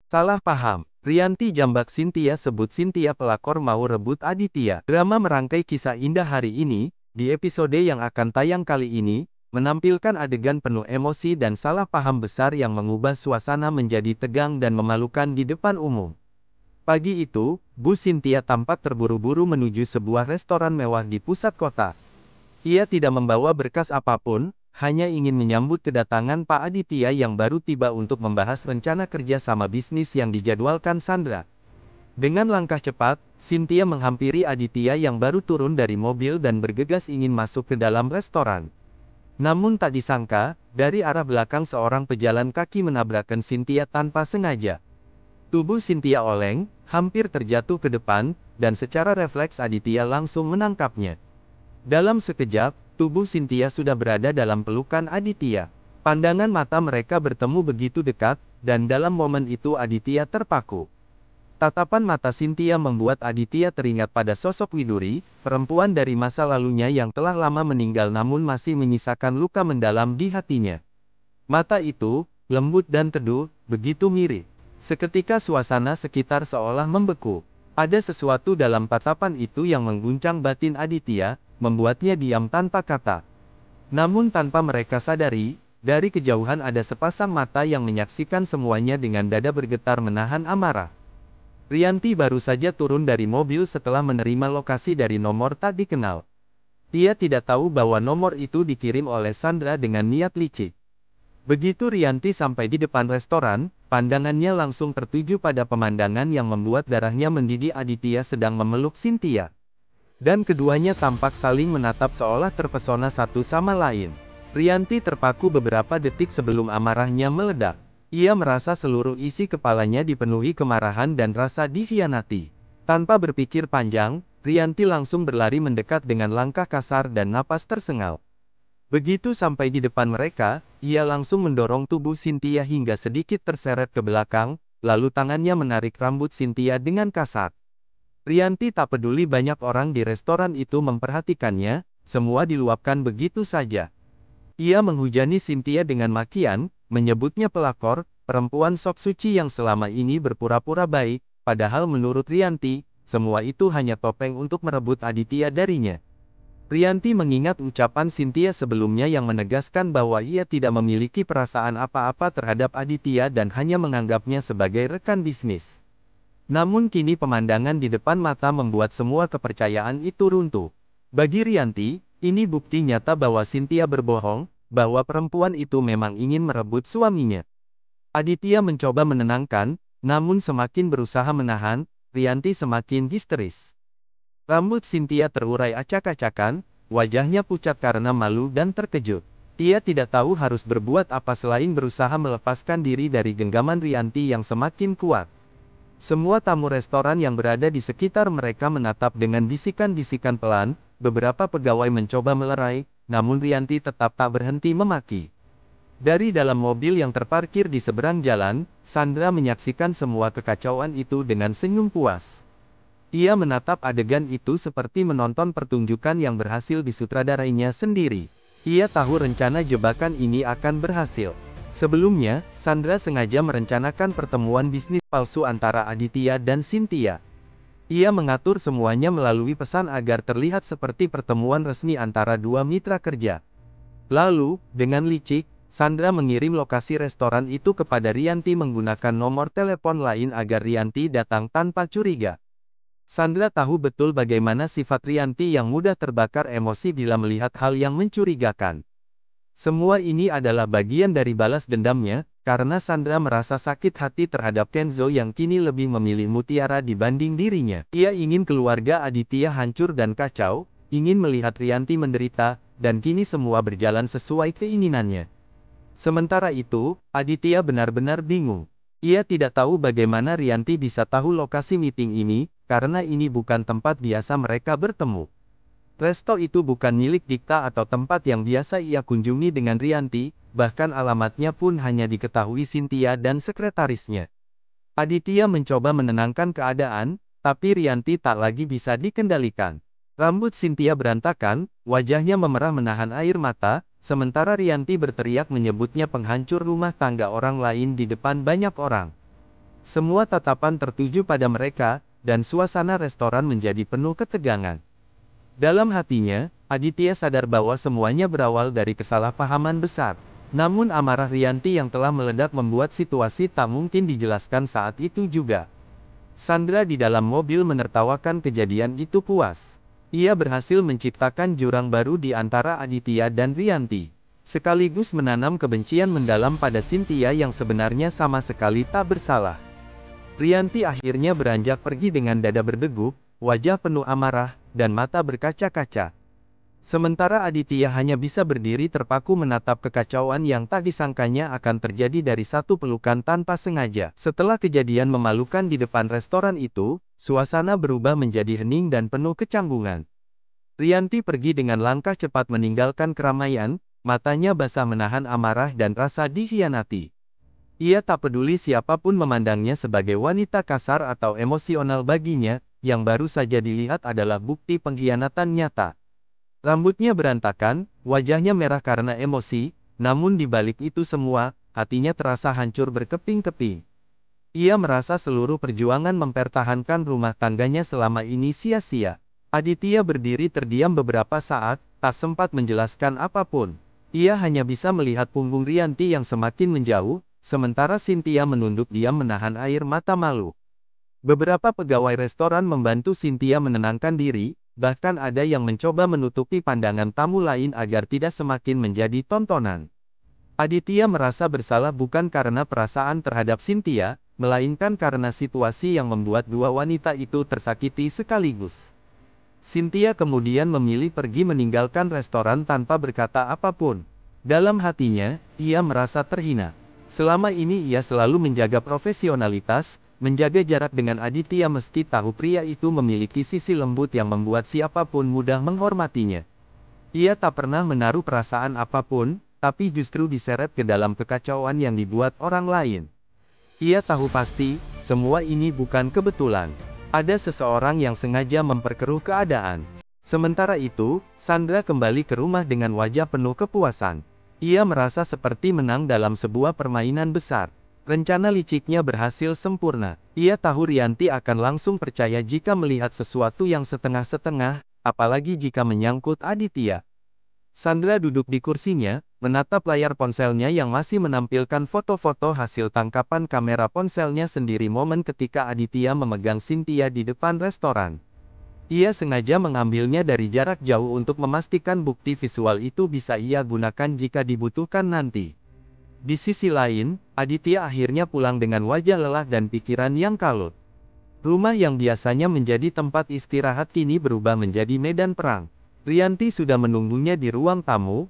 Salah paham. Rianti jambak Cynthia sebut Cynthia pelakor mau rebut Aditya. Drama merangkai kisah indah hari ini, di episode yang akan tayang kali ini, menampilkan adegan penuh emosi dan salah paham besar yang mengubah suasana menjadi tegang dan memalukan di depan umum. Pagi itu, Bu Cynthia tampak terburu-buru menuju sebuah restoran mewah di pusat kota. Ia tidak membawa berkas apapun, hanya ingin menyambut kedatangan Pak Aditya yang baru tiba untuk membahas rencana kerja sama bisnis yang dijadwalkan Sandra. Dengan langkah cepat, Cynthia menghampiri Aditya yang baru turun dari mobil dan bergegas ingin masuk ke dalam restoran. Namun tak disangka, dari arah belakang seorang pejalan kaki menabrakkan Cynthia tanpa sengaja. Tubuh Cynthia oleng, hampir terjatuh ke depan, dan secara refleks Aditya langsung menangkapnya. Dalam sekejap, tubuh Cynthia sudah berada dalam pelukan Aditya. Pandangan mata mereka bertemu begitu dekat, dan dalam momen itu Aditya terpaku. Tatapan mata Cynthia membuat Aditya teringat pada sosok Widuri, perempuan dari masa lalunya yang telah lama meninggal namun masih menyisakan luka mendalam di hatinya. Mata itu, lembut dan teduh, begitu mirip. Seketika suasana sekitar seolah membeku. Ada sesuatu dalam tatapan itu yang mengguncang batin Aditya, membuatnya diam tanpa kata. Namun tanpa mereka sadari, dari kejauhan ada sepasang mata yang menyaksikan semuanya dengan dada bergetar menahan amarah. Rianti baru saja turun dari mobil setelah menerima lokasi dari nomor tak dikenal. Dia tidak tahu bahwa nomor itu dikirim oleh Sandra dengan niat licik. Begitu Rianti sampai di depan restoran, pandangannya langsung tertuju pada pemandangan yang membuat darahnya mendidih. Aditya sedang memeluk Cynthia. Dan keduanya tampak saling menatap seolah terpesona satu sama lain. Rianti terpaku beberapa detik sebelum amarahnya meledak. Ia merasa seluruh isi kepalanya dipenuhi kemarahan dan rasa dikhianati. Tanpa berpikir panjang, Rianti langsung berlari mendekat dengan langkah kasar dan napas tersengal. Begitu sampai di depan mereka, ia langsung mendorong tubuh Cynthia hingga sedikit terseret ke belakang, lalu tangannya menarik rambut Cynthia dengan kasar. Rianti tak peduli banyak orang di restoran itu memperhatikannya, semua diluapkan begitu saja. Ia menghujani Cynthia dengan makian, menyebutnya pelakor, perempuan sok suci yang selama ini berpura-pura baik, padahal menurut Rianti, semua itu hanya topeng untuk merebut Aditya darinya. Rianti mengingat ucapan Cynthia sebelumnya yang menegaskan bahwa ia tidak memiliki perasaan apa-apa terhadap Aditya dan hanya menganggapnya sebagai rekan bisnis. Namun kini pemandangan di depan mata membuat semua kepercayaan itu runtuh. Bagi Rianti, ini bukti nyata bahwa Cynthia berbohong, bahwa perempuan itu memang ingin merebut suaminya. Aditya mencoba menenangkan, namun semakin berusaha menahan, Rianti semakin histeris. Rambut Cynthia terurai acak-acakan, wajahnya pucat karena malu dan terkejut. Ia tidak tahu harus berbuat apa selain berusaha melepaskan diri dari genggaman Rianti yang semakin kuat. Semua tamu restoran yang berada di sekitar mereka menatap dengan bisikan-bisikan pelan, beberapa pegawai mencoba melerai, namun Rianti tetap tak berhenti memaki. Dari dalam mobil yang terparkir di seberang jalan, Sandra menyaksikan semua kekacauan itu dengan senyum puas. Ia menatap adegan itu seperti menonton pertunjukan yang berhasil disutradarainya sendiri. Ia tahu rencana jebakan ini akan berhasil. Sebelumnya, Sandra sengaja merencanakan pertemuan bisnis palsu antara Aditya dan Cynthia. Ia mengatur semuanya melalui pesan agar terlihat seperti pertemuan resmi antara dua mitra kerja. Lalu, dengan licik, Sandra mengirim lokasi restoran itu kepada Rianti menggunakan nomor telepon lain agar Rianti datang tanpa curiga. Sandra tahu betul bagaimana sifat Rianti yang mudah terbakar emosi bila melihat hal yang mencurigakan. Semua ini adalah bagian dari balas dendamnya, karena Sandra merasa sakit hati terhadap Kenzo yang kini lebih memilih Mutiara dibanding dirinya. Ia ingin keluarga Aditya hancur dan kacau, ingin melihat Rianti menderita, dan kini semua berjalan sesuai keinginannya. Sementara itu, Aditya benar-benar bingung. Ia tidak tahu bagaimana Rianti bisa tahu lokasi meeting ini, karena ini bukan tempat biasa mereka bertemu. Resto itu bukan milik Dikta atau tempat yang biasa ia kunjungi dengan Rianti, bahkan alamatnya pun hanya diketahui Cynthia dan sekretarisnya. Aditya mencoba menenangkan keadaan, tapi Rianti tak lagi bisa dikendalikan. Rambut Cynthia berantakan, wajahnya memerah menahan air mata, sementara Rianti berteriak menyebutnya penghancur rumah tangga orang lain di depan banyak orang. Semua tatapan tertuju pada mereka, dan suasana restoran menjadi penuh ketegangan. Dalam hatinya, Aditya sadar bahwa semuanya berawal dari kesalahpahaman besar. Namun amarah Rianti yang telah meledak membuat situasi tak mungkin dijelaskan saat itu juga. Sandra di dalam mobil menertawakan kejadian itu puas. Ia berhasil menciptakan jurang baru di antara Aditya dan Rianti. Sekaligus menanam kebencian mendalam pada Cynthia yang sebenarnya sama sekali tak bersalah. Rianti akhirnya beranjak pergi dengan dada berdegup, wajah penuh amarah, dan mata berkaca-kaca. Sementara Aditya hanya bisa berdiri terpaku menatap kekacauan yang tak disangkanya akan terjadi dari satu pelukan tanpa sengaja. Setelah kejadian memalukan di depan restoran itu, suasana berubah menjadi hening dan penuh kecanggungan. Rianti pergi dengan langkah cepat meninggalkan keramaian, matanya basah menahan amarah dan rasa dikhianati. Ia tak peduli siapapun memandangnya sebagai wanita kasar atau emosional baginya, yang baru saja dilihat adalah bukti pengkhianatan nyata. Rambutnya berantakan, wajahnya merah karena emosi, namun di balik itu semua, hatinya terasa hancur berkeping-keping. Ia merasa seluruh perjuangan mempertahankan rumah tangganya selama ini sia-sia. Aditya berdiri terdiam beberapa saat, tak sempat menjelaskan apapun. Ia hanya bisa melihat punggung Rianti yang semakin menjauh, sementara Cynthia menunduk diam menahan air mata malu. Beberapa pegawai restoran membantu Cynthia menenangkan diri, bahkan ada yang mencoba menutupi pandangan tamu lain agar tidak semakin menjadi tontonan. Aditya merasa bersalah bukan karena perasaan terhadap Cynthia, melainkan karena situasi yang membuat dua wanita itu tersakiti sekaligus. Cynthia kemudian memilih pergi meninggalkan restoran tanpa berkata apapun. Dalam hatinya, ia merasa terhina. Selama ini ia selalu menjaga profesionalitas, menjaga jarak dengan Aditya meski tahu pria itu memiliki sisi lembut yang membuat siapapun mudah menghormatinya. Ia tak pernah menaruh perasaan apapun, tapi justru diseret ke dalam kekacauan yang dibuat orang lain. Ia tahu pasti, semua ini bukan kebetulan. Ada seseorang yang sengaja memperkeruh keadaan. Sementara itu, Sandra kembali ke rumah dengan wajah penuh kepuasan. Ia merasa seperti menang dalam sebuah permainan besar. Rencana liciknya berhasil sempurna. Ia tahu Rianti akan langsung percaya jika melihat sesuatu yang setengah-setengah, apalagi jika menyangkut Aditya. Sandra duduk di kursinya, menatap layar ponselnya yang masih menampilkan foto-foto hasil tangkapan kamera ponselnya sendiri momen ketika Aditya memegang Cynthia di depan restoran. Ia sengaja mengambilnya dari jarak jauh untuk memastikan bukti visual itu bisa ia gunakan jika dibutuhkan nanti. Di sisi lain, Aditya akhirnya pulang dengan wajah lelah dan pikiran yang kalut. Rumah yang biasanya menjadi tempat istirahat kini berubah menjadi medan perang. Rianti sudah menunggunya di ruang tamu,